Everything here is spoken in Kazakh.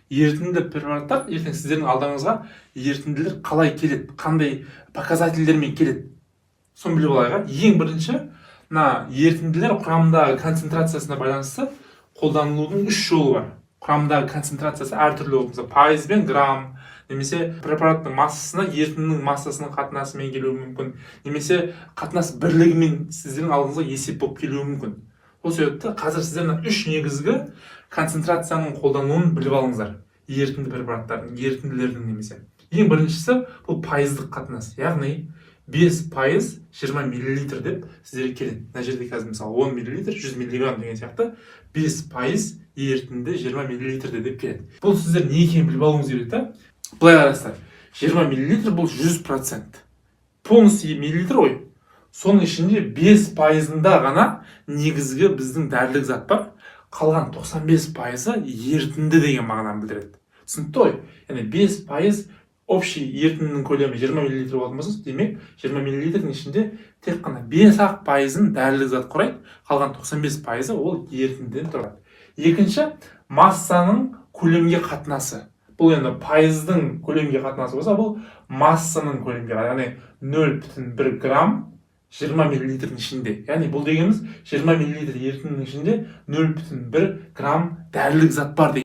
Ерітінді препараттар ертең сіздердің алдыңызға ерітінділер қалай келеді, қандай показательдермен келеді, соны біліп алайық. Ең бірінші, мына ерітінділер құрамындағы концентрациясына байланысты қолданылудың 3 жолы бар. Құрамындағы концентрациясы әртүрлі болып, мысалы пайызбен грамм, немесе препараттың массасына ерітіндінің массасының қатынасымен келуі мүмкін, немесе қатынас бірлігімен сіздердің алдыңызға есеп болып келуі мүмкін. Сол себепті қазір сіздердің 3 негізгі концентрацияның қолданылуын біліп алыңыздар. Ерітінді препараттардың, ерітінділердің немесе. Ең біріншісі бұл пайыздық қатынас, яғни 5% 20 мл деп сіздерге келеді. Мына жерде қазір мысалы 10 мл 100 мг деген сияқты 5% ерітінді 20 мл деп келеді. Бұл сіздер не екенін біліп алуыңыз керек та. Былай қарасыздар, 20 мл бұл 100%. Полностью миллилитр ғой. Соның ішінде 5%-ында ғана негізгі біздің дәрілік зат бар. Қалған 95%-ы ерітінді деген мағынаны білдіреді. Түсінікті ғой? Яғни 5% общий ерітіндінің көлемі 20 мл болатын болса, демек 20 мл-дің ішінде тек қана 5% дәрілік зат құрайды, қалған 95% ол ерітіндіден тұрады. Екінші, массаның көлемге қатынасы. Бұл енді пайыздың көлемге қатынасы болса, бұл массаның көлемге қатынасы, яғни 0,1 грамм 20 мл-дің ішінде. Яғни бұл дегеніміз 20 мл ерітіндінің ішінде 0,1 грамм дәрілік зат бар деген.